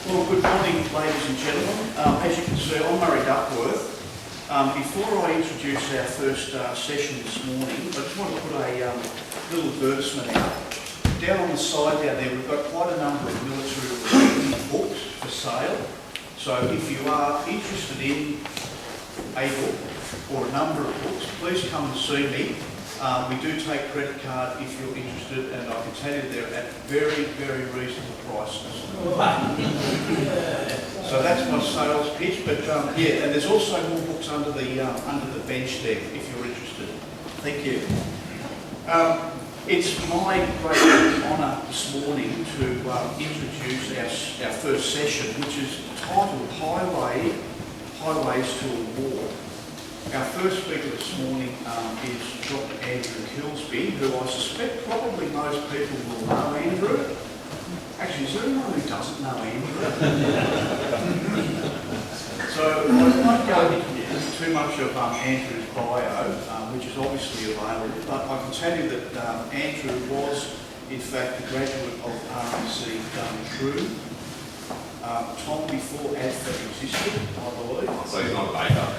Well, good morning, ladies and gentlemen. As you can see, I'm Murray Duckworth. Before I introduce our first session this morning, I just want to put a little advertisement out. Down on the side down there, we've got quite a number of military-related books for sale. So if you are interested in a book or a number of books, please come and see me. We do take credit card if you're interested, and I can tell you they're at very, very reasonable prices. So that's my sales pitch. But yeah, and there's also more books under the bench there if you're interested. Thank you. It's my great honour this morning to introduce our first session, which is titled Highways to a War. Our first speaker this morning is Dr Andrew Kilsby, who I suspect probably most people will know Andrew. Actually, is there anyone who doesn't know Andrew? So I won't go into too much of Andrew's bio, which is obviously available, but I can tell you that Andrew was, in fact, a graduate of RMC True. Tom before ADFA existed, I believe. So he's not a baker.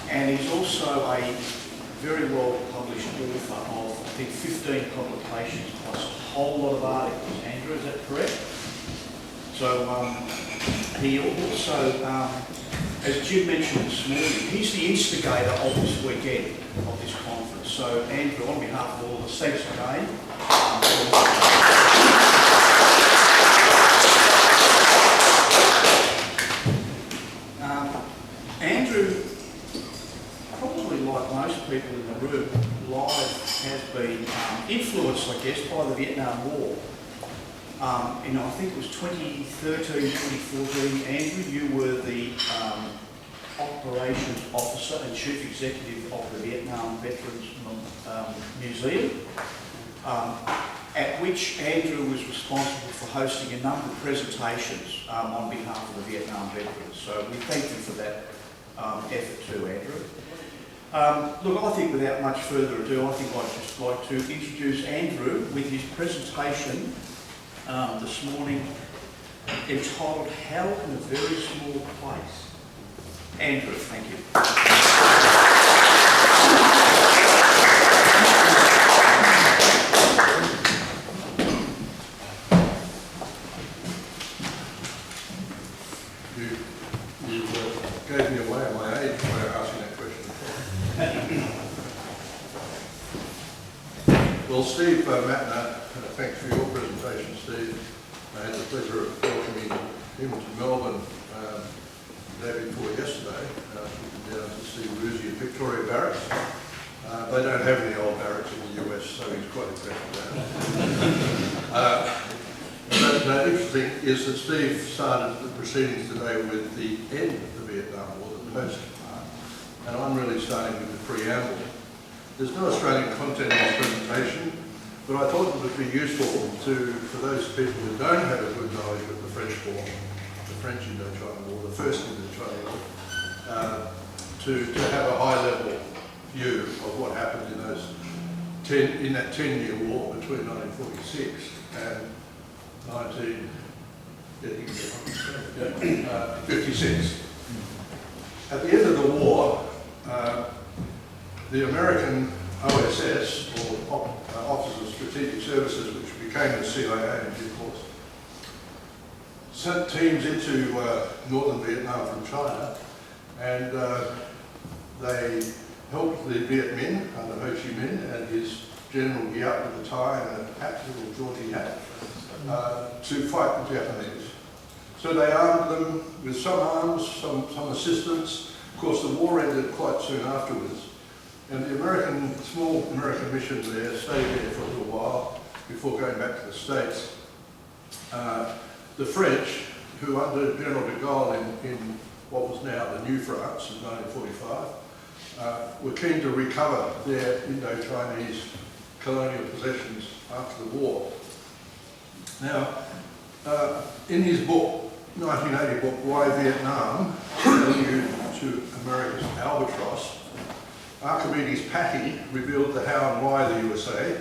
And he's also a very well published author of, I think, 15 publications plus a whole lot of articles. Andrew, is that correct? So he also, as Jim mentioned this morning, he's the instigator of this weekend, of this conference. So Andrew, on behalf of all of us, thanks again. Andrew, probably like most people in the room, life has been influenced, I guess, by the Vietnam War. I think it was 2013, 2014, Andrew, you were the operations officer and chief executive of the Vietnam Veterans Museum, at which Andrew was responsible for hosting a number of presentations on behalf of the Vietnam veterans. So we thank you for that effort too, Andrew. Look, I think without much further ado, I think I'd just like to introduce Andrew with his presentation this morning entitled How in a Very Small Place. Andrew, thank you. You gave me away at my age by asking that question. Well, Steve Mattner, thanks for your presentation, Steve. I had the pleasure of welcoming him to Melbourne the day before yesterday. Took him down to see Ruzi at Victoria Barracks. They don't have any old barracks in the US, so he's quite impressed with that. But interesting is that Steve started the proceedings today with the end of the Vietnam War, the post part, and I'm really starting with the preamble. There's no Australian content in this presentation, but I thought it would be useful for those people who don't have a good knowledge of the French War, the French Indochina War, the first Indochina War, to have a high-level view of what happened in that 10-year war between 1946 and 56. At the end of the war, the American OSS, or Office of Strategic Services, which became the CIA in due course, sent teams into northern Vietnam from China, and they helped the Viet Minh under Ho Chi Minh and his General Giap with a tie and a hat, little jaunty hat, to fight the Japanese. So they armed them with some arms, some assistance. Of course, the war ended quite soon afterwards. And the small American mission there stayed there for a little while before going back to the States. The French, who under General de Gaulle in what was now the New France in 1945, were keen to recover their Indo-Chinese colonial possessions after the war. Now, in his book, 1980 book, Why Vietnam? Prelude to America's Albatross, Archimedes Patty revealed the how and why the USA,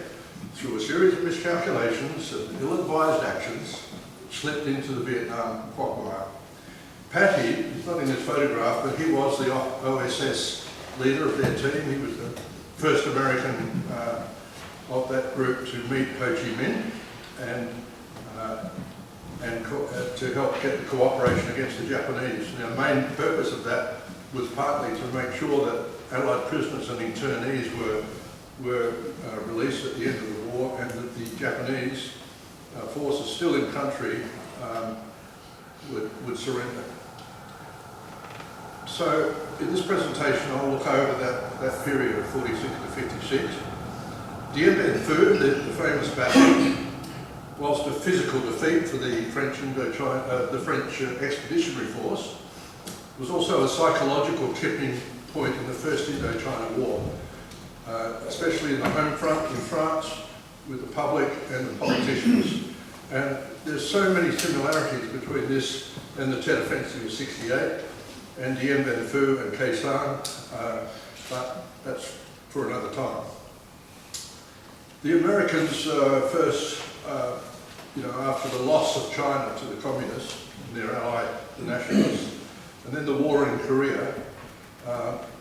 through a series of miscalculations and ill-advised actions, slipped into the Vietnam quagmire. Patty, he's not in this photograph, but he was the OSS leader of their team. He was the first American of that group to meet Ho Chi Minh and to help get the cooperation against the Japanese. Now, the main purpose of that was partly to make sure that Allied prisoners and internees were released at the end of the war, and that the Japanese forces still in country would surrender. So in this presentation I'll look over that period of 46 to 56. Dien Bien Phu, the famous battle, whilst a physical defeat for the French Expeditionary Force, was also a psychological tipping point in the First Indochina War, especially in the home front in France, with the public and the politicians. And there's so many similarities between this and the Tet Offensive of 68, and Dien Bien Phu and Khe Sanh, but that's for another time. The Americans first, after the loss of China to the communists and their ally, the nationalists, and then the war in Korea,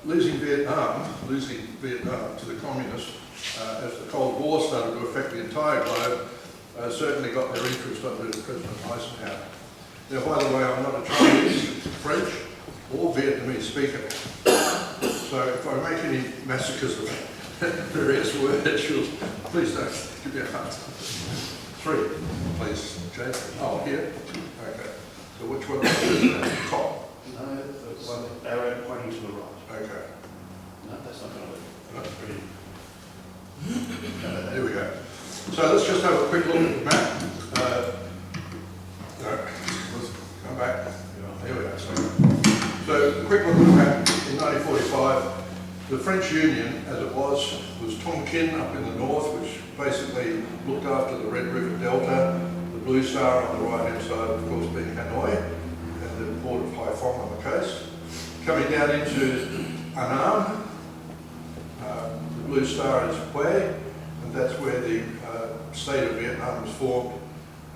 losing Vietnam to the communists as the Cold War started to affect the entire globe, certainly got their interest under President Eisenhower. Now, by the way, I'm not a Chinese, French, or Vietnamese speaker, so if I make any massacres of various words, please don't give me a hard time. 3, please, Jay. Oh, here? Okay. So which one is the top? No, that's one arrow pointing to the right. Okay. No, that's not going to work. That's pretty. There we go. So let's just have a quick look at the map. Let's come back. Here we go. So a quick look at the map. In 1945, the French Union, as it was Tonkin up in the north, which basically looked after the Red River Delta, the Blue Star on the right-hand side, of course, being Hanoi, and the port of Haiphong on the coast. Coming down into Annam, the Blue Star is Hue, and that's where the state of Vietnam was formed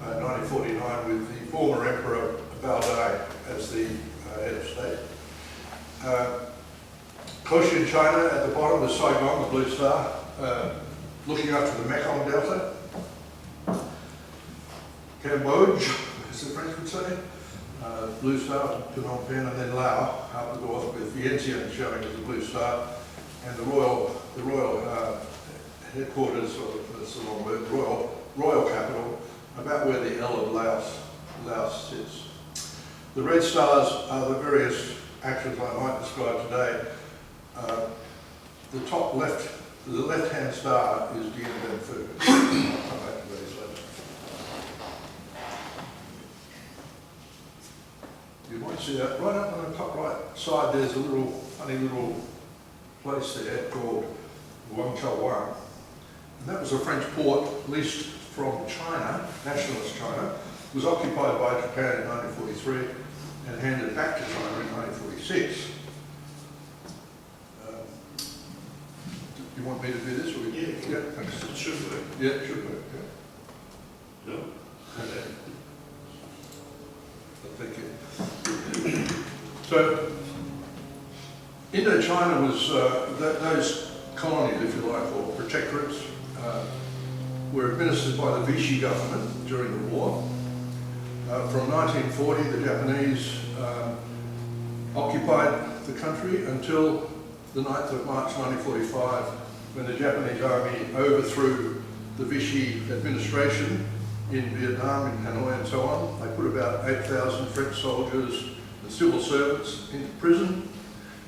in 1949 with the former Emperor Bao Dai as the head of state. Cochin, China, at the bottom was Saigon, the Blue Star, looking after the Mekong Delta. Cambodia, as the French would say, Blue Star, Phnom Penh, and then Laos, up the north with Vientiane showing as the Blue Star, and the royal headquarters, or that's the wrong word, royal capital, about where the L of Laos sits. The red stars are the various actions I might describe today. The top left, the left-hand star is Dien Bien Phu. I'll come back to these later. You might see that right up on the top right side. There's a little funny little place there called Wang Chau Wang, and that was a French port leased from China, nationalist China. It was occupied by Japan in 1943 and handed back to China in 1946. Do you want me to do this? Or yeah, thanks. It should work. Yeah, it should work. Yeah. No. Okay. Thank you. So, Indochina was, those colonies, if you like, or protectorates, were administered by the Vichy government during the war. From 1940, the Japanese occupied the country until the 9th of March 1945, when the Japanese army overthrew the Vichy administration in Vietnam, in Hanoi and so on. They put about 8,000 French soldiers and civil servants into prison.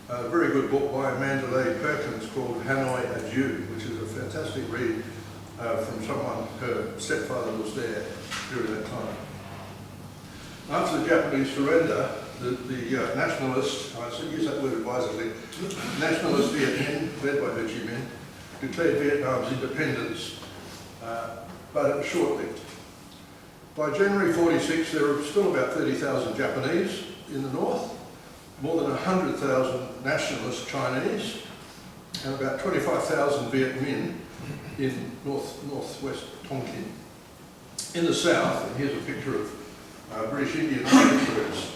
A very good book by Mandalay Perkins called Hanoi Adieu, which is a fantastic read from someone, her stepfather was there during that time. After the Japanese surrender, the nationalists, I use that word advisedly, nationalist Dien Bien, led by Ho Chi Minh, declared Vietnam's independence, but it was short-lived. By January 46, there were still about 30,000 Japanese in the north, more than 100,000 nationalist Chinese, and about 25,000 Viet Minh in northwest Tonkin. In the south, and here's a picture of British Indian Army troops.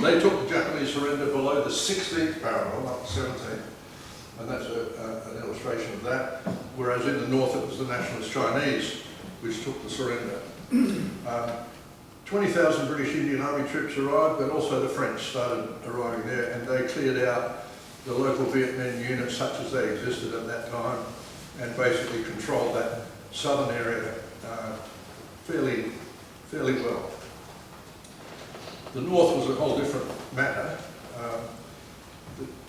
They took the Japanese surrender below the 16th parallel, not the 17th, and that's an illustration of that. Whereas in the north it was the nationalist Chinese which took the surrender. 20,000 British Indian Army troops arrived, but also the French started arriving there, and they cleared out the local Viet Minh units such as they existed at that time, and basically controlled that southern area fairly well. The north was a whole different matter.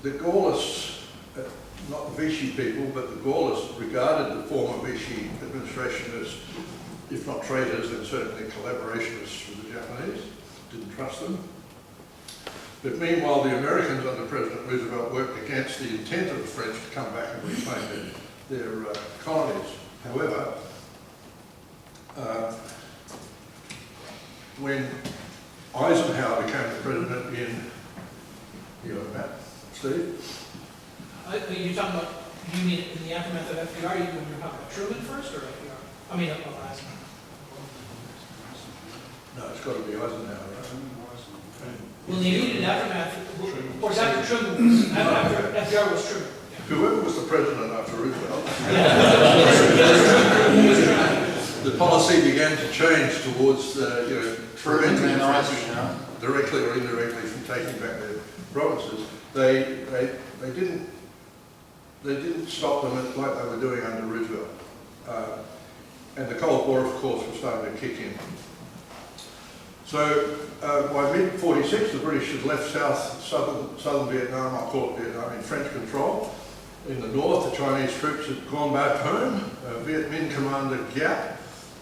The Gaullists, not the Vichy people, but the Gaullists regarded the former Vichy administration as, if not traitors, then certainly collaborationists with the Japanese. Didn't trust them. But meanwhile, the Americans under President Roosevelt worked against the intent of the French to come back and reclaim their colonies. However, when Eisenhower became the president in, you know that, Steve? You're talking about, you mean in the aftermath of FDR, when you're talking about Truman first, or FDR? I mean, Eisenhower. No, it's got to be Eisenhower, right? Well, the immediate aftermath, of course, after Truman, after FDR was Truman. Whoever was the president after Roosevelt, the policy began to change towards, preventing the French, directly or indirectly, from taking back their provinces. They didn't stop them like they were doing under Roosevelt. And the Cold War, of course, was starting to kick in. So by mid-46, the British had left southern Vietnam, I'll call it Vietnam, in French control. In the north, the Chinese troops had gone back home. Viet Minh commander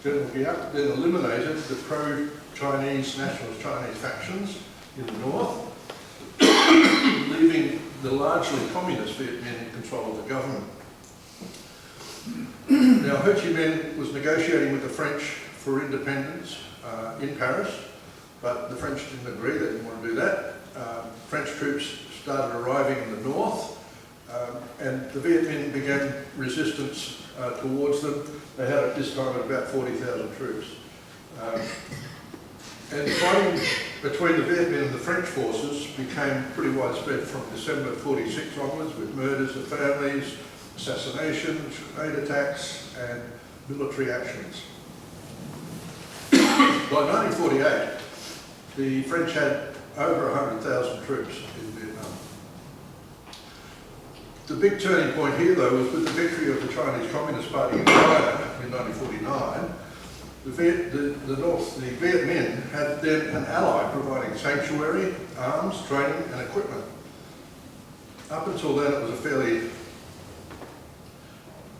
General Giap, then eliminated the pro-Chinese, nationalist Chinese factions in the north, leaving the largely communist Viet Minh in control of the government. Now, Ho Chi Minh was negotiating with the French for independence in Paris, but the French didn't agree, they didn't want to do that. French troops started arriving in the north, and the Viet Minh began resistance towards them. They had at this time about 40,000 troops. And fighting between the Viet Minh and the French forces became pretty widespread from December 46 onwards, with murders of families, assassinations, grenade attacks, and military actions. By 1948, the French had over 100,000 troops in Vietnam. The big turning point here, though, was with the victory of the Chinese Communist Party in China in 1949. The Viet Minh had then an ally providing sanctuary, arms, training, and equipment. Up until then, it was a fairly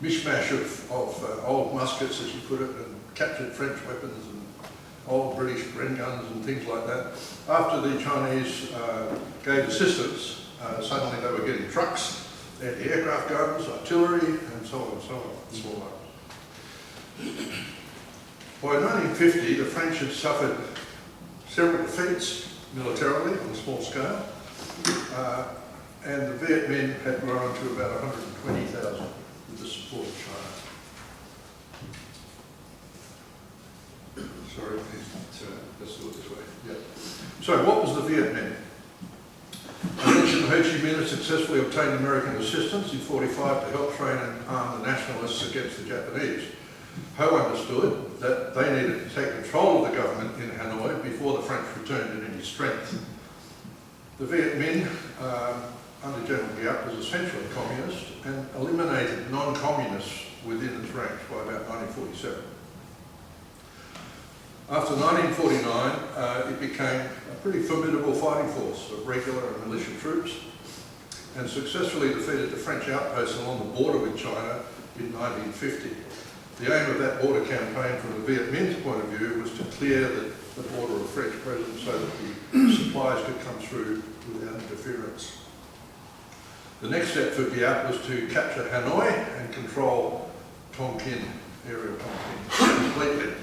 mishmash of old muskets, as you put it, and captured French weapons and old British Bren guns and things like that. After the Chinese gave assistance, suddenly they were getting trucks, anti-aircraft guns, artillery, and so on and so on, small arms. By 1950, the French had suffered several defeats militarily on a small scale, and the Viet Minh had grown to about 120,000 with the support of China. Sorry, let's do it this way. Yeah. So what was the Viet Minh? I mentioned Ho Chi Minh had successfully obtained American assistance in 1945 to help train and arm the nationalists against the Japanese. Ho understood that they needed to take control of the government in Hanoi before the French returned in any strength. The Viet Minh, under General Giap, was essentially communist and eliminated non-communists within its ranks by about 1947. After 1949, it became a pretty formidable fighting force of regular and militia troops and successfully defeated the French outposts along the border with China in 1950. The aim of that border campaign from the Viet Minh's point of view was to clear the border of French presence so that the supplies could come through without interference. The next step for Giap was to capture Hanoi and control Tonkin, area of Tonkin, completely.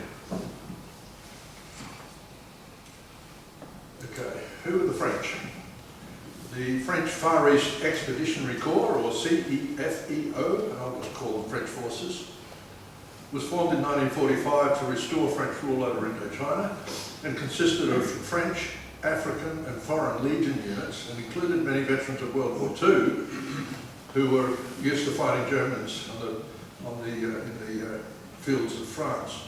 Okay, who were the French? The French Far East Expeditionary Corps, or CEFEO, and I'll just call them French forces, was formed in 1945 to restore French rule over Indochina and consisted of French, African and foreign legion units and included many veterans of World War II who were used to fighting Germans in the fields of France.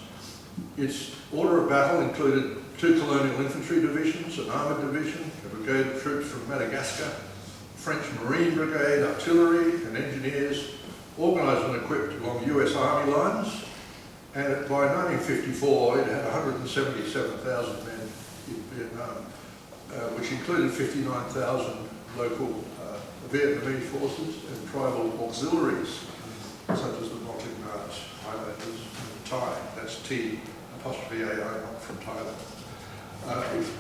Its order of battle included 2 colonial infantry divisions, an armoured division, a brigade of troops from Madagascar, French Marine Brigade, artillery and engineers, organised and equipped along US Army lines, and by 1954 it had 177,000 men in Vietnam, which included 59,000 local Vietnamese forces and tribal auxiliaries, such as the Motley Nats, Highlanders, and Thai. That's T''AI, not from Thailand.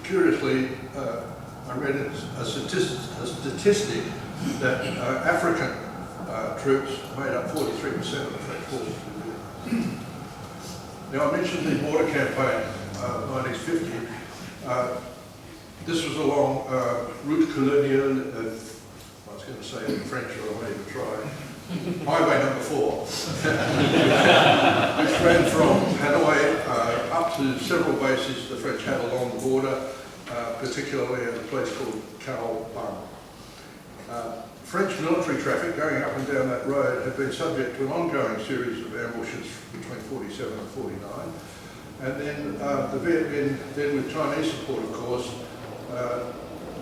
Curiously, I read a statistic that African troops made up 43% of the French forces in Vietnam. Now, I mentioned the border campaign, 1950. This was along Route Coloniale, I was going to say it in French, but I won't even try, Highway number 4, which ran from Hanoi up to several bases the French had along the border, particularly at a place called Cao Bang. French military traffic going up and down that road had been subject to an ongoing series of ambushes between 47 and 49. And then the Viet Minh, then with Chinese support of course,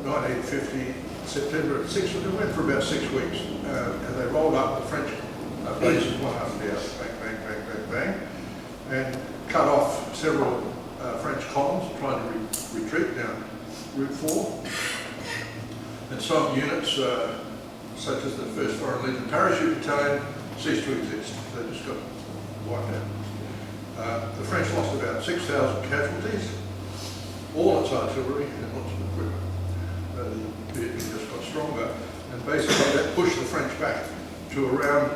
1950, September 6th, it went for about 6 weeks, and they rolled up the French bases one after the other, bang, bang, bang, bang, bang, and cut off several French columns trying to retreat down Route 4. And some units, such as the 1st Foreign Legion Parachute Battalion, ceased to exist. They just got wiped out. The French lost about 6,000 casualties, all its artillery and lots of equipment. The Viet Minh just got stronger, and basically that pushed the French back to around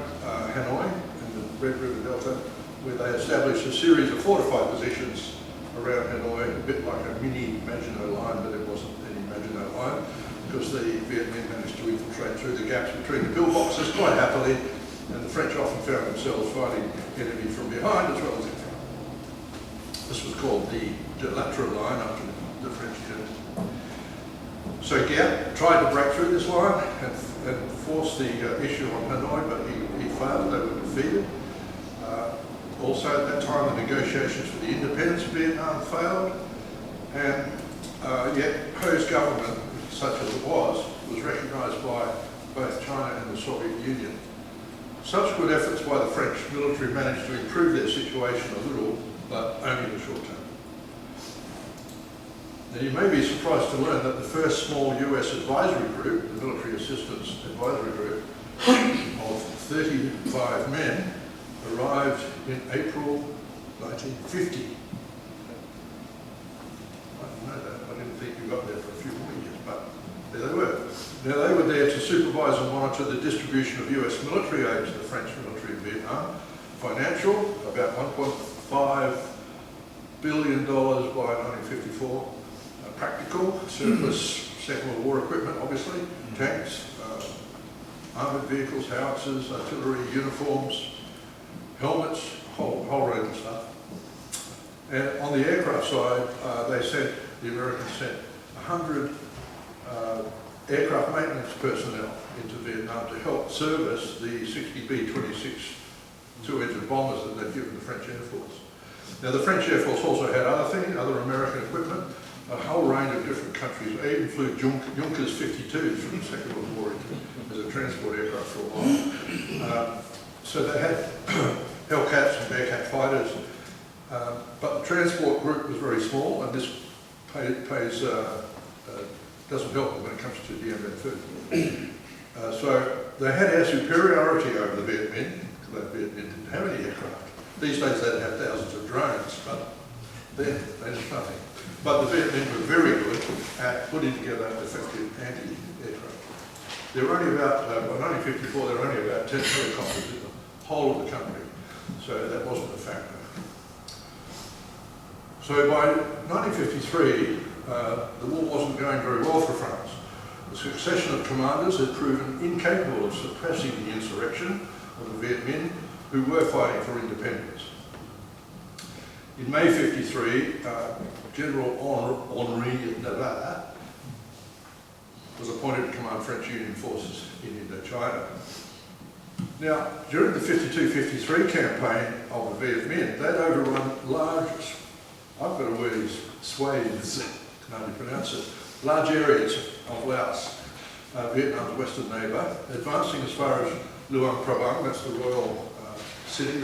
Hanoi in the Red River Delta, where they established a series of fortified positions around Hanoi, a bit like a mini Maginot Line, but it wasn't any Maginot Line, because the Viet Minh managed to infiltrate through the gaps between the pillboxes quite happily, and the French often found themselves fighting the enemy from behind as well as in front. This was called the De Latre line after the French did. So Giat tried to break through this line and force the issue on Hanoi, but he failed. They were defeated. Also at that time the negotiations for the independence of Vietnam failed, and yet Ho's government, such as it was recognised by both China and the Soviet Union. Subsequent efforts by the French military managed to improve their situation a little, but only in the short term. Now you may be surprised to learn that the first small US advisory group, the Military Assistance Advisory Group, of 35 men arrived in April 1950. I didn't know that. I didn't think you got there for a few more years, but there they were. Now they were there to supervise and monitor the distribution of US military aid to the French military in Vietnam. Financial, about $1.5 billion by 1954. Practical, surplus Second World War equipment, obviously, tanks, armoured vehicles, howitzers, artillery, uniforms, helmets, whole range of stuff. And on the aircraft side, the Americans sent 100 aircraft maintenance personnel into Vietnam to help service the 60 B-26 two-engine bombers that they'd given the French Air Force. Now the French Air Force also had other American equipment, a whole range of different countries. They even flew Junkers 52s from the Second World War as a transport aircraft for a while. So they had Hellcats and Bearcat fighters, but the transport group was very small, and this doesn't help them when it comes to Dien Bien Phu. So they had air superiority over the Viet Minh, because the Viet Minh didn't have any aircraft. These days they'd have thousands of drones, but then they did nothing. But the Viet Minh were very good at putting together effective anti-aircraft. There were only about, by 1954, there were only about 10 helicopters in the whole of the country, so that wasn't a factor. So by 1953, the war wasn't going very well for France. The succession of commanders had proven incapable of suppressing the insurrection of the Viet Minh, who were fighting for independence. In May 53, General Henri Navarre was appointed to command French Union forces in Indochina. Now, during the 52-53 campaign of the Viet Minh, they'd overrun large, I've got a word, is swathes, can hardly pronounce it, large areas of Laos, Vietnam's western neighbour, advancing as far as Luang Prabang, that's the royal city,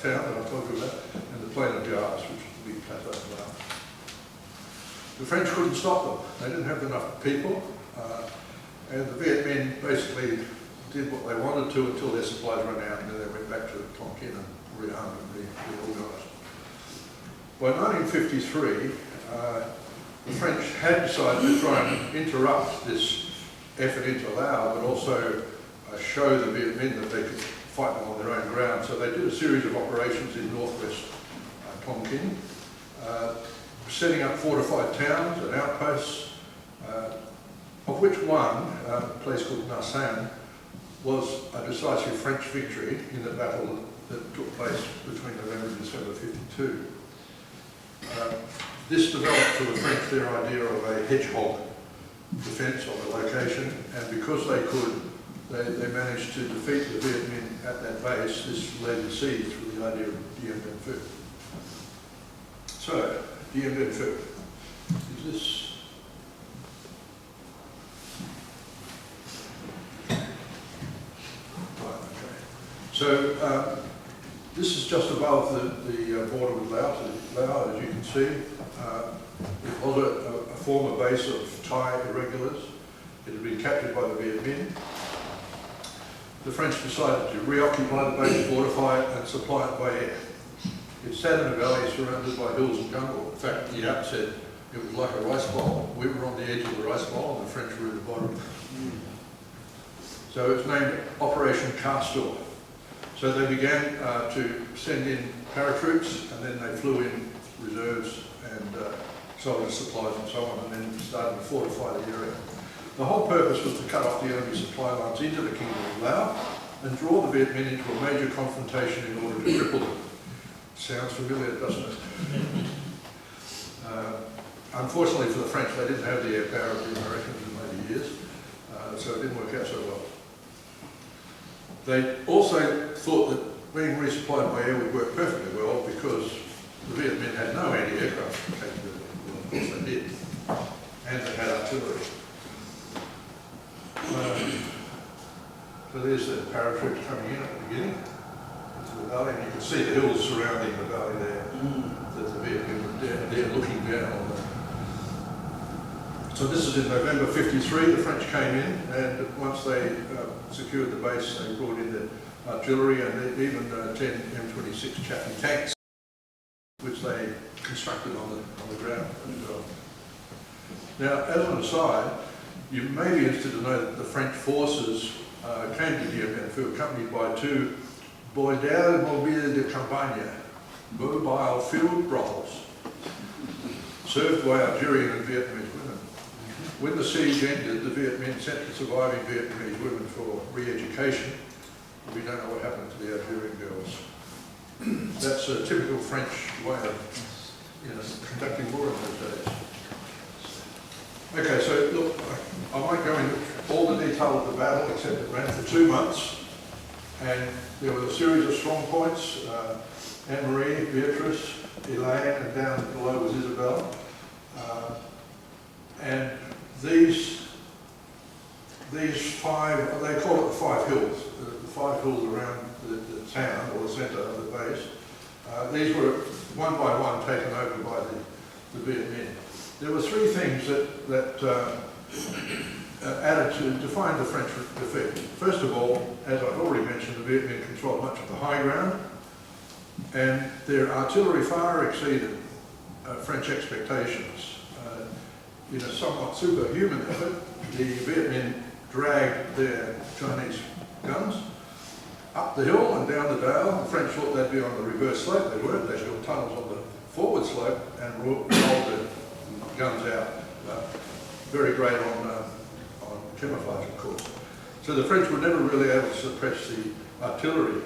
town that I told you about, and the Plain of Jars, which is the big plateau of Laos. The French couldn't stop them. They didn't have enough people, and the Viet Minh basically did what they wanted to until their supplies ran out, and then they went back to Tonkin and rearmed and reorganised. By 1953, the French had decided to try and interrupt this effort into Laos, but also show the Viet Minh that they could fight them on their own ground. So they did a series of operations in northwest Tonkin, setting up fortified towns and outposts, of which one, a place called Nha San, was a decisive French victory in the battle that took place between November and December 52. This developed for the French their idea of a hedgehog defence of the location, and because they could, they managed to defeat the Viet Minh at that base. This laid the seeds for the idea of Dien Bien Phu. So, Dien Bien Phu. Is this? Right, okay. So, this is just above the border with Laos, as you can see. It was a former base of Thai irregulars. It had been captured by the Viet Minh. The French decided to reoccupy the base, fortify it, and supply it by air. It sat in a valley surrounded by hills and jungle. In fact, the app said it was like a rice bowl. We were on the edge of the rice bowl, and the French were at the bottom. So it's named Operation Castor. So they began to send in paratroops, and then they flew in reserves and soldier supplies and so on, and then started to fortify the area. The whole purpose was to cut off the enemy supply lines into the Kingdom of Laos and draw the Viet Minh into a major confrontation in order to cripple them. Sounds familiar, doesn't it? Unfortunately for the French, they didn't have the air power of the Americans in later years, so it didn't work out so well. They also thought that being resupplied by air would work perfectly well because the Viet Minh had no anti-aircraft capability. Well, of course they did. And they had artillery. So there's the paratroops coming in at the beginning into the valley, and you can see the hills surrounding the valley there. That the Viet Minh were there looking down on them. So this is in November 53. The French came in, and once they secured the base, they brought in the artillery and even 10 M26 Chaffee tanks, which they constructed on the ground. Now, as an aside, you may be interested to know that the French forces came to Dien Bien Phu accompanied by two bordels mobiles de campagne, mobile field brothels, served by Algerian and Vietnamese women. When the siege ended, the Viet Minh sent the surviving Vietnamese women for re-education. We don't know what happened to the Algerian girls. That's a typical French way of conducting war in those days. Okay, so look, I won't go into all the detail of the battle, except it ran for 2 months, and there was a series of strong points, Anne-Marie, Beatrice, Elaine, and down below was Isabel. And these five, they call it the 5 hills, the 5 hills around the town, or the centre of the base. These were one by one taken over by the Viet Minh. There were 3 things that added to define the French defeat. First of all, as I've already mentioned, the Viet Minh controlled much of the high ground, and their artillery far exceeded French expectations. In a somewhat superhuman effort, the Viet Minh dragged their Chinese guns up the hill and down the dale. The French thought they'd be on the reverse slope. They weren't. They built tunnels on the forward slope and rolled their guns out. Very great on camouflage, of course. So the French were never really able to suppress the artillery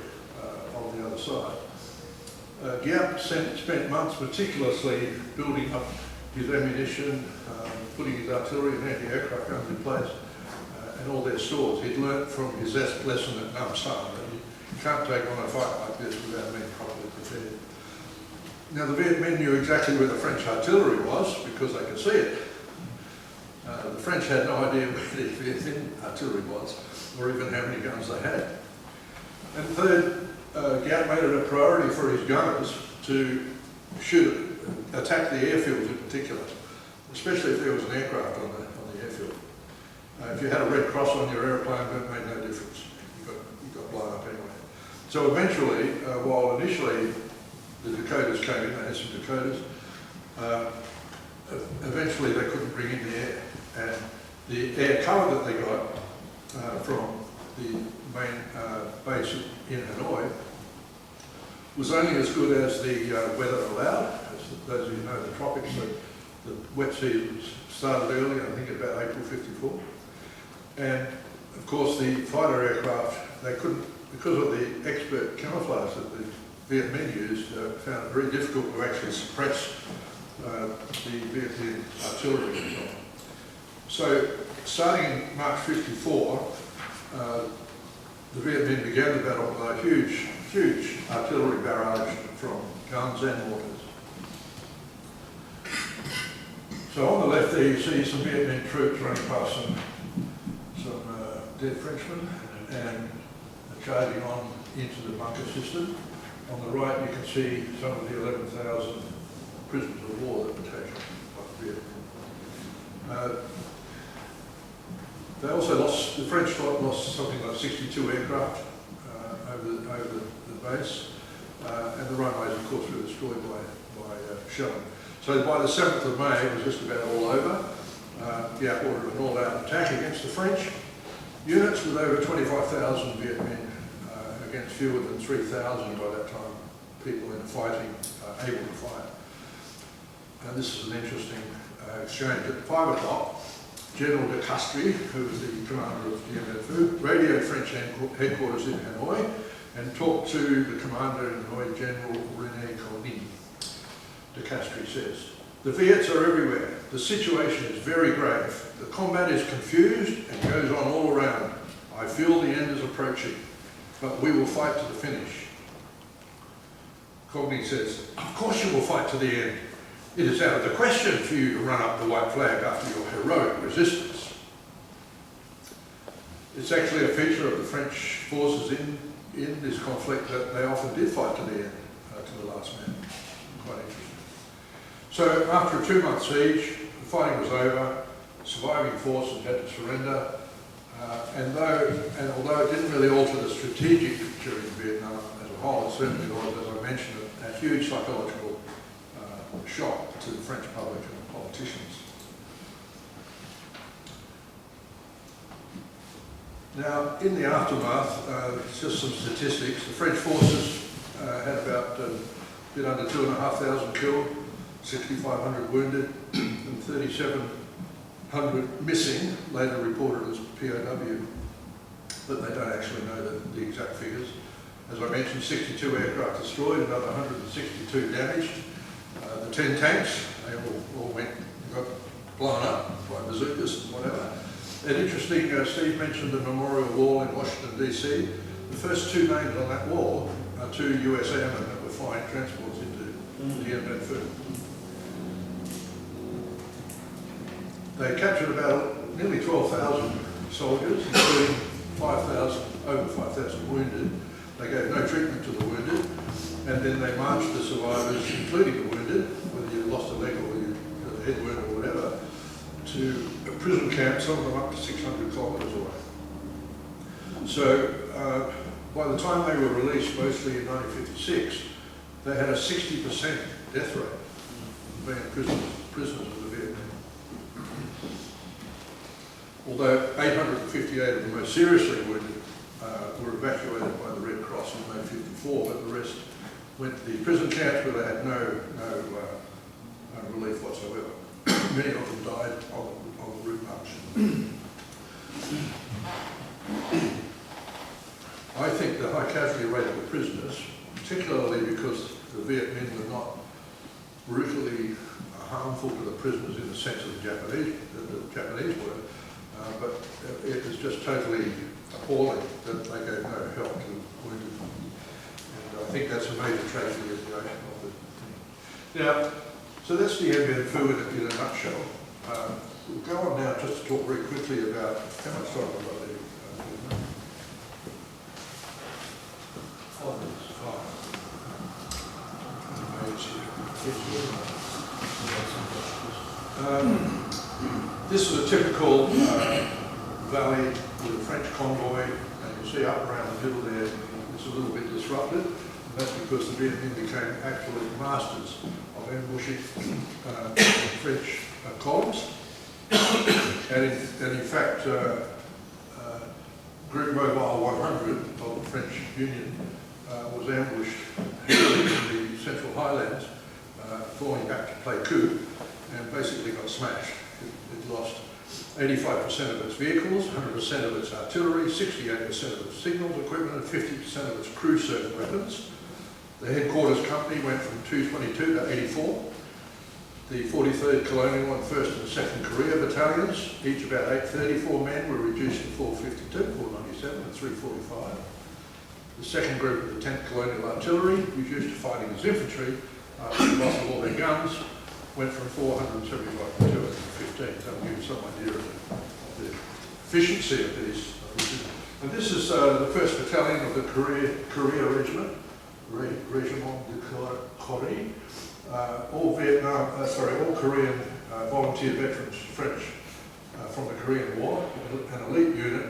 on the other side. Giap spent months meticulously building up his ammunition, putting his artillery and anti-aircraft guns in place, and all their stores. He'd learnt from his lesson at Nam San that you can't take on a fight like this without being properly prepared. Now the Viet Minh knew exactly where the French artillery was because they could see it. The French had no idea where the Viet Minh artillery was, or even how many guns they had. And third, Giap made it a priority for his gunners to attack the airfields in particular, especially if there was an aircraft on the airfield. If you had a red cross on your aeroplane, that made no difference. You got blown up anyway. So eventually, while initially the Dakotas came in, they had some Dakotas, eventually they couldn't bring in the air. And the air cover that they got from the main base in Hanoi was only as good as the weather allowed. As those of you know the tropics, the wet season started early, I think about April 54. And of course the fighter aircraft, they couldn't, because of the expert camouflage that the Viet Minh used, found it very difficult to actually suppress the Viet Minh artillery. So starting in March 54, the Viet Minh began the battle with a huge artillery barrage from guns and mortars. So on the left there you see some Viet Minh troops running past some dead Frenchmen and charging on into the bunker system. On the right you can see some of the 11,000 prisoners of war that were taken by the Viet Minh. They also lost, the French lost something like 62 aircraft over the base, and the runways of course were destroyed by shelling. So by the 7th of May it was just about all over. Giap ordered an all-out attack against the French units with over 25,000 Viet Minh against fewer than 3,000 by that time, people in fighting, able to fight. And this is an interesting exchange. At 5 o'clock, General de Castries, who was the commander of Dien Bien Phu, radioed French headquarters in Hanoi and talked to the commander in Hanoi, General René Coligny. De Castries says, "The Viets are everywhere. The situation is very grave. The combat is confused and goes on all around. I feel the end is approaching, but we will fight to the finish." Coligny says, "Of course you will fight to the end. It is out of the question for you to run up the white flag after your heroic resistance." It's actually a feature of the French forces in this conflict that they often did fight to the end, to the last man. Quite interesting. So after a 2-month siege, the fighting was over, surviving forces had to surrender, and although it didn't really alter the strategic picture in Vietnam as a whole, it certainly was, as I mentioned, a huge psychological shock to the French public and politicians. Now, in the aftermath, just some statistics. The French forces had about a bit under 2,500 killed, 6,500 wounded, and 3,700 missing, later reported as POW, but they don't actually know the exact figures. As I mentioned, 62 aircraft destroyed, another 162 damaged. The 10 tanks, they all got blown up by bazookas and whatever. And interesting, Steve mentioned the memorial wall in Washington DC. The first 2 names on that wall are 2 US airmen that were flying transports into Dien Bien Phu. They captured about nearly 12,000 soldiers, including over 5,000 wounded. They gave no treatment to the wounded, and then they marched the survivors, including the wounded, whether you lost a leg or you got a head wound or whatever, to a prison camp, some of them up to 600 kilometres away. So by the time they were released, mostly in 1956, they had a 60% death rate of being prisoners of the Viet Minh. Although 858 of the most seriously wounded were evacuated by the Red Cross in May 54, but the rest went to the prison camps where they had no relief whatsoever. Many of them died on the route march. I think the high casualty rate of the prisoners, particularly because the not brutally harmful to the prisoners in the sense of the Japanese were, but it is just totally appalling that they gave no help to wounded. And I think that's a major tragedy of the ocean. Now, so that's the Dien Bien Phu in a nutshell. We'll go on now just to talk very quickly about how much time have I got there? This is a typical valley with a French convoy, and you see up around the middle there, it's a little bit disrupted, and that's because the Vietnamese became absolute masters of ambushing French columns. And in fact, Group Mobile 100 of the French Union was ambushed in the Central Highlands, falling back to play coup, and basically got smashed. It lost 85% of its vehicles, 100% of its artillery, 68% of its signals equipment, and 50% of its crew served weapons. The headquarters company went from 222 to 84. The 43rd Colonial and 1st and 2nd Korea battalions, each about 834 men, were reduced to 452, 497 and 345. The second group of the 10th Colonial Artillery, reduced to fighting as infantry after the loss of all their guns, went from 475 to 215. That'll give you some idea of the efficiency of these. And this is the 1st Battalion of the Korea Regiment, Regiment de Corée. All Korean volunteer veterans, French, from the Korean War, an elite unit,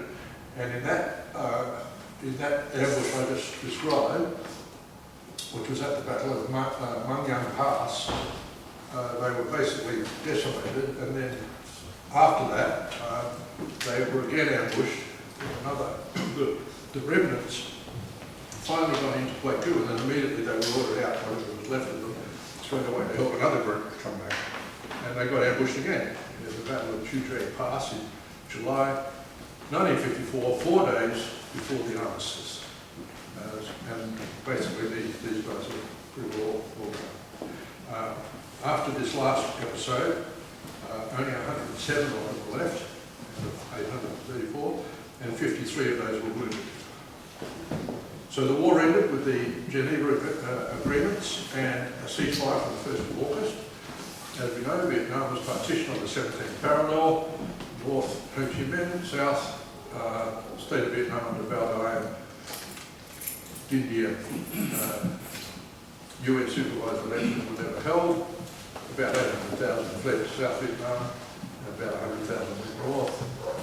and in that ambush I just described, which was at the Battle of Biennial Pass, they were basically decimated, and then after that they were again ambushed. The remnants finally got into play coup, and then immediately they were ordered out, whatever was left of them, went away to help another group come back, and they got ambushed again. There's the Battle of Tobruk Pass in July 1954, 4 days before the armistice. And basically these guys are pretty well done. After this last episode, only 107 of them were left, out of 834, and 53 of those were wounded. So the war ended with the Geneva agreements and a ceasefire on the 1st of August. As we know, Vietnam was partitioned on the 17th parallel, north Ho Chi Minh, south state of Vietnam under Bao Dai, Dien Bien Phu. UN supervised elections were never held. About 800,000 fled to South Vietnam, and about 100,000 went north.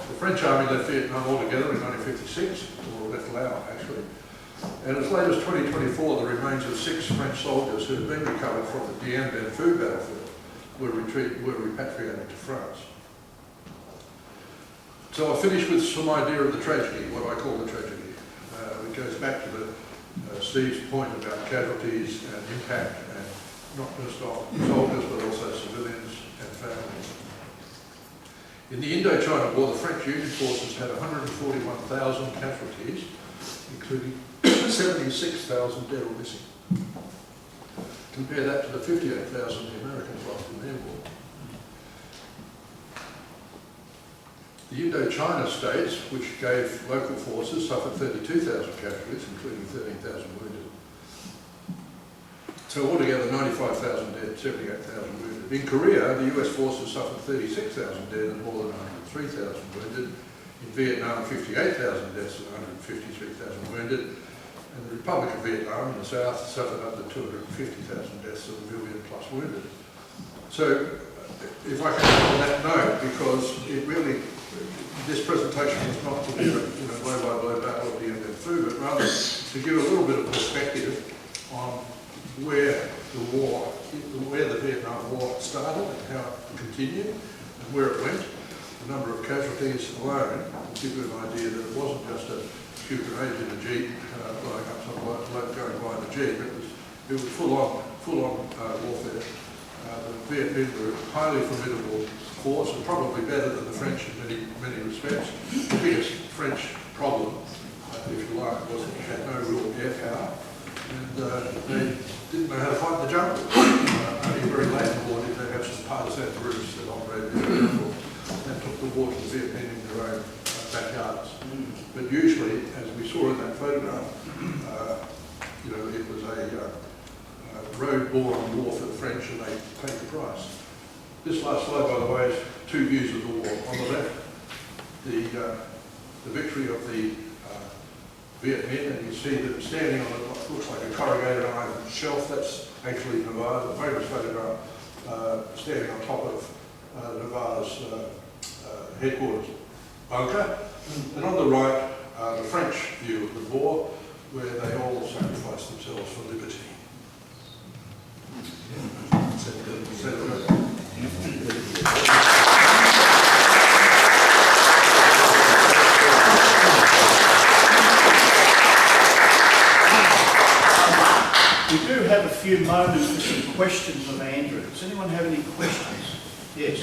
The French army left Vietnam altogether in 1956, or left Laos actually. And as late as 2024, the remains of 6 French soldiers who had been recovered from the Dien Bien Phu battlefield were repatriated to France. So I'll finish with some idea of the tragedy, what I call the tragedy. It goes back to Steve's point about casualties and impact, and not just on soldiers but also civilians and families. In the Indochina War, the French Union forces had 141,000 casualties, including 76,000 dead or missing. Compare that to the 58,000 the Americans lost in their war. The Indochina states, which gave local forces, suffered 32,000 casualties, including 13,000 wounded. So altogether 95,000 dead, 78,000 wounded. In Korea, the US forces suffered 36,000 dead and more than 103,000 wounded. In Vietnam, 58,000 deaths and 153,000 wounded. And the Republic of Vietnam in the south suffered up to 250,000 deaths and 1 million plus wounded. So, if I can on that note, because it really, this presentation is not to be a blow-by-blow battle of Dien Bien Phu, but rather to give a little bit of perspective on where the Vietnam War started and how it continued and where it went. The number of casualties alone will give you an idea that it wasn't just a few grenades in a jeep blowing up some bloke going by the jeep. It was full-on warfare. The Vietnamese were a highly formidable force, and probably better than the French in many respects. The biggest French problem, if you like, was that you had no real air power. and they didn't know how to fight the jungle. Only very late in the war did they have some partisan groups that operated in the jungle and took the war to the Viet Minh in their own backyards. But usually, as we saw in that photograph, you know, it was a road-borne war for the French, and they paid the price. This last slide, by the way, is two views of the war. On the left, the victory of the Viet Minh, and you see them standing on what looks like a corrugated iron shelf. That's actually Nevada, the famous photograph, standing on top of Nevada's headquarters bunker. And on the right, the French view of the war, where they all sacrificed themselves for liberty. We do have a few moments for some questions of Andrew. Does anyone have any questions? Yes.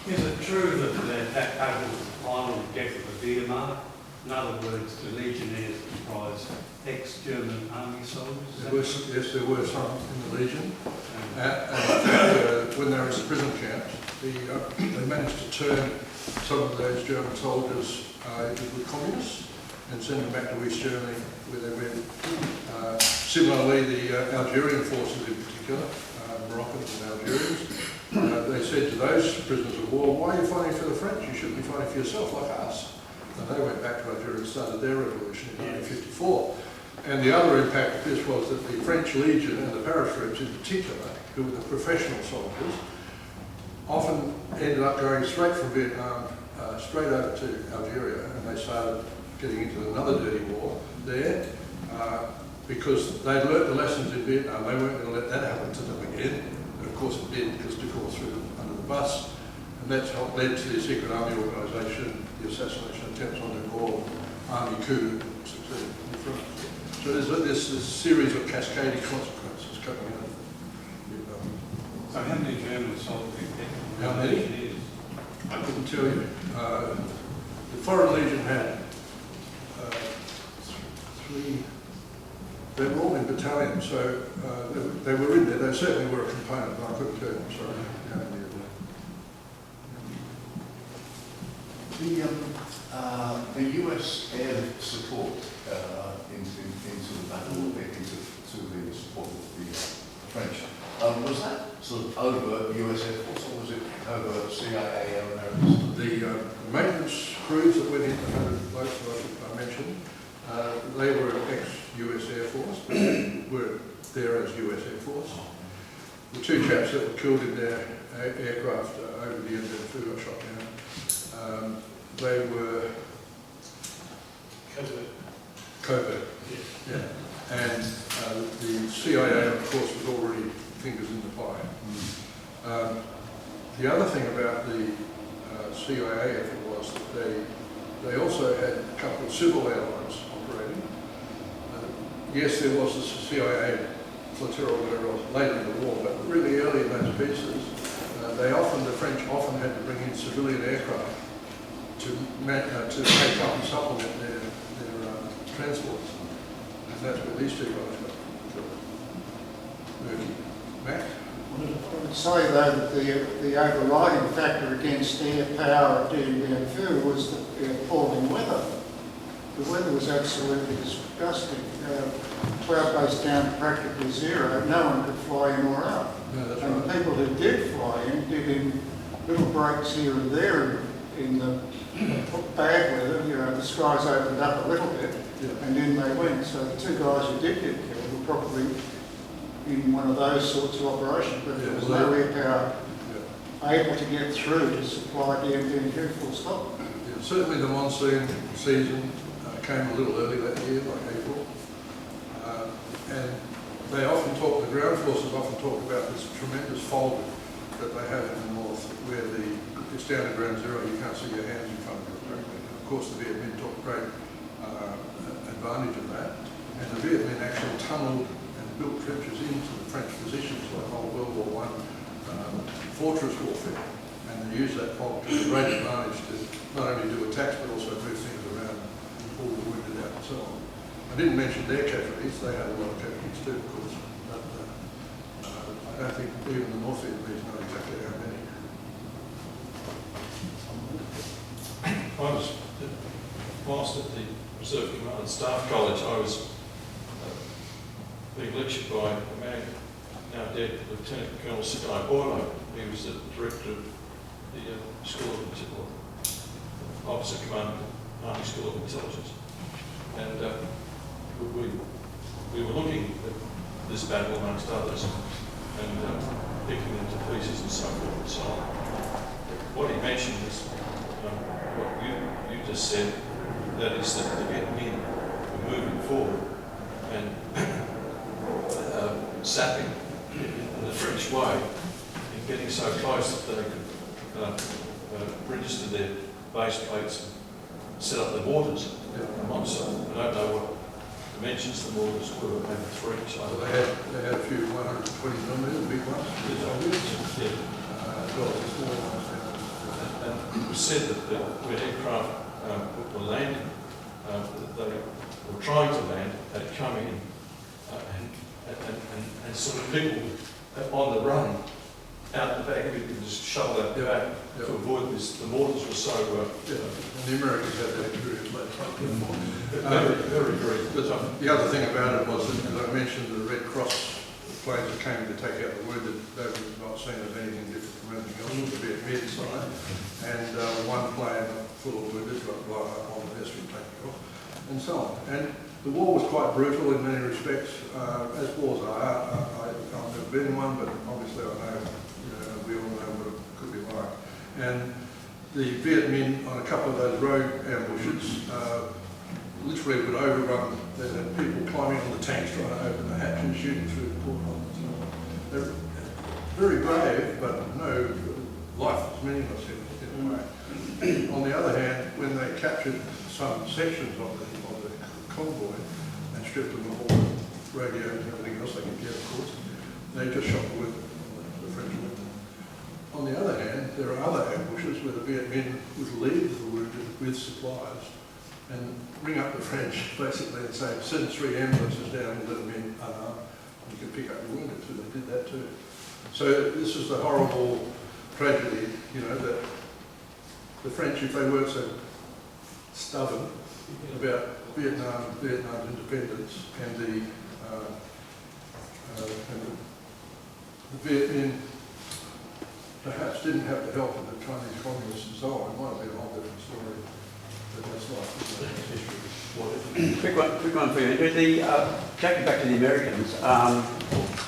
Is it true that the attack over the final objective of Biennial? In other words, the legionnaires comprised ex-German army soldiers? Yes, there were some in the Legion. When they were in the prison camps, they managed to turn some of those German soldiers into good communists and send them back to East Germany, where they went. Similarly, the Algerian forces in particular, Moroccans and Algerians, they said to those prisoners of war, why are you fighting for the French? You shouldn't be fighting for yourself like us. And they went back to Algeria and started their revolution in 1954. And the other impact of this was that the French Legion and the paratroops in particular, who were the professional soldiers, often ended up going straight from Vietnam, straight over to Algeria, and they started getting into another dirty war there, because they'd learnt the lessons in Vietnam. They weren't going to let that happen to them again. And of course it did, because de Gaulle threw them under the bus. And that's what led to the secret army organisation, the assassination attempts on de Gaulle, army coup, succeeded in France. So there's this series of cascading consequences coming out of Vietnam. So how many German soldiers did you get? How many? I couldn't tell you. The Foreign Legion had three. They were all in battalions, so they were in there. They certainly were a component, but I couldn't tell you. I'm sorry. The US air support into the battle, into the support of the French, was that sort of overt US Air Force, or was it overt CIA or Americans? The maintenance crews that went in, the 100 blokes that I mentioned, they were ex-US Air Force, but they were there as US Air Force. The two chaps that were killed in their aircraft over the Dien Bien Phu got shot down. They were covert. Yeah. And the CIA, of course, was already fingers in the pie. The other thing about the CIA effort was that they also had a couple of civil airlines operating. Yes, there was the CIA flotilla or whatever else later in the war, but really early in those pieces, the French often had to bring in civilian aircraft to take up and supplement their transports. And that's where these two guys got killed. Matt? I would say though that the overriding factor against air power at Dien Bien Phu was the appalling weather. The weather was absolutely disgusting. Cloud base down to practically zero. No one could fly in or out. No, that's and right. the people who did fly in did in little breaks here and there in the bad weather. You know, the skies opened up a little bit, and then they went. So the two guys who did get killed were probably in one of those sorts of operations, but there was no air power able to get through to supply Dien Bien Phu full stop. Yeah, certainly the monsoon season came a little early that year, like April. And they often talk, the ground forces often talk about this tremendous fog that they have in the north, where it's down to ground zero, you can't see your hands in front of you. And of course the Viet Minh took great advantage of that. And the Viet Minh actually tunnelled and built trenches into the French positions like old World War I fortress warfare. And they used that fog to great advantage to not only do attacks but also move things around and pull the wounded out and so on. I didn't mention their casualties, they had a lot of casualties too, of course, but I don't think even the North Vietnamese know exactly how many. I was, whilst at the Reserve Command Staff College, I was being lectured by a man, now dead, Lieutenant Colonel Sky Boylo. He was the director of the School of Officer Command Army School of Intelligence. And we were looking at this battle amongst others and picking them to pieces and so forth and so on. What he mentioned is what you just said, that is that the Viet Minh were moving forward and sapping in the French way and getting so close that they could register their base plates and set up the mortars on site. I don't know what dimensions the mortars were, maybe 3. So They had a few 120mm big ones. Yeah. As well as small ones. And it was said that when aircraft were landing, that they were trying to land, they'd come in and sort of nibble on the run out the back. You could just shovel that back to avoid this. The mortars were so... And the Americans had that experience later. Very But the other thing about it was that, as I mentioned, the Red Cross planes that came to take out the wounded, they were not seen as anything different from anything else. It was a bit mid-side. And one plane full of wounded got blown up on the history taking off, and so on. And the war was quite brutal in many respects, as wars are. I've never been in one, but obviously I know, we all know what it could be like. And the Viet Minh, on a couple of those road ambushes, literally would overrun. They had people climbing on the tanks trying to open the hatch and shooting through the portholes. They're very brave, but no, life is meaningless in a way. On the other hand, when they captured some sections of the convoy and stripped them of all the radios and everything else they could get, of course, they just shot the wounded, the French wounded. On the other hand, there are other ambushes where the Viet Minh would leave the wounded with supplies and ring up the French basically and say, send 3 ambulances down and let them in unarmed. You can pick up the wounded, so they did that too. So this is the horrible tragedy, that the French, if they weren't so stubborn about Vietnam's independence and the Viet Minh perhaps didn't have the help of the Chinese communists and so on, it might have been a whole different story. But that's history. Quick one for you. Taking back to the Americans,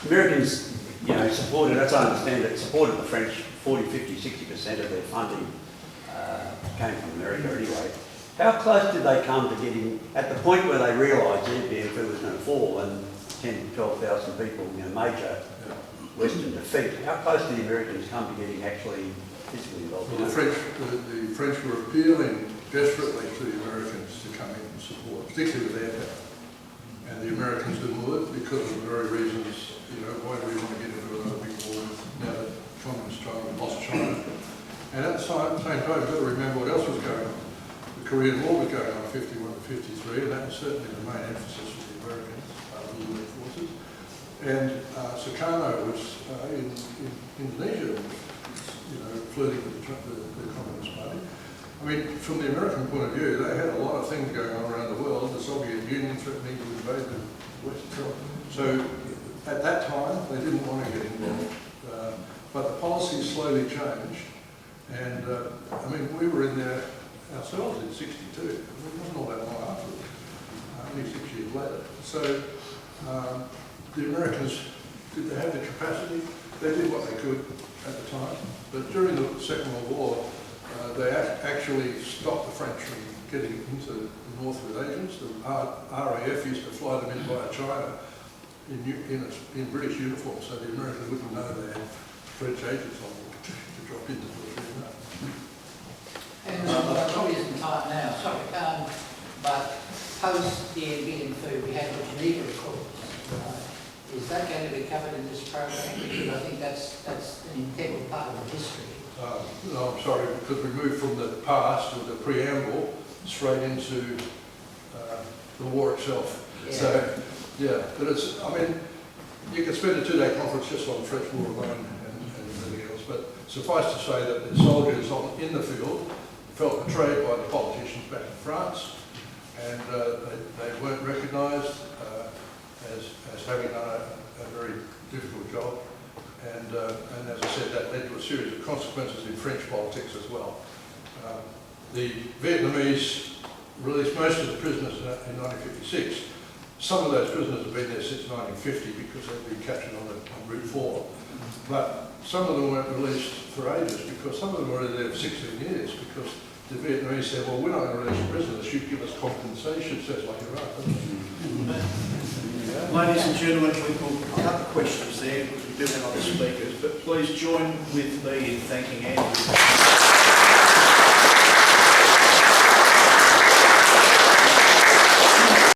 Americans, supported, as I understand it, supported the French. 40, 50, 60% of their funding came from America anyway. How close did they come to getting, at the point where they realised Dien Bien Phu was going to fall and 10,000 to 12,000 people, major Western defeat, how close did the Americans come to getting actually physically involved? Well, the French were appealing desperately to the Americans to come in and support, particularly with air power. And the Americans didn't do it because of the very reasons, why do we want to get into another big war now that Communist China lost China? And at the same time, you've got to remember what else was going on. The Korean War was going on 51 to 53, and that was certainly the main emphasis for the Americans, the U.S. forces. And Sukarno was in Indonesia, flirting with the Communist Party. I mean, from the American point of view, they had a lot of things going on around the world. The Soviet Union threatening to invade the West. So at that time, they didn't want to get involved. But the policy slowly changed. And we were in there ourselves in '62. It wasn't all that long afterwards, only 6 years later. So the Americans, did they have the capacity? They did what they could at the time. But during the Second World War, they actually stopped the French from getting into the north with agents. The RAF used to fly them in via China in British uniform, so the Americans wouldn't know they had French agents on board to drop into the Vietnam. And probably isn't time now, sorry, but post Dien Bien Phu, we had the Geneva Accords. Is that going to be covered in this program? Because I think that's an integral part of the history. No, I'm sorry, because we moved from the past or the preamble straight into the war itself. So, yeah, but it's, I mean, you could spend a 2-day conference just on French war alone and everything else, but suffice to say that the soldiers in the field felt betrayed by the politicians back in France, and they weren't recognised as having done a very difficult job. And as I said, that led to a series of consequences in French politics as well. The Vietnamese released most of the prisoners in 1956. Some of those prisoners have been there since 1950 because they've been captured on Route 4. But some of them weren't released for ages because some of them were there for 16 years because the Vietnamese said, well, we're not going to release prisoners, you give us compensation. So it's like you're right. Ladies and gentlemen, we will cut the questions there because we do have other speakers, but please join with me in thanking Andrew.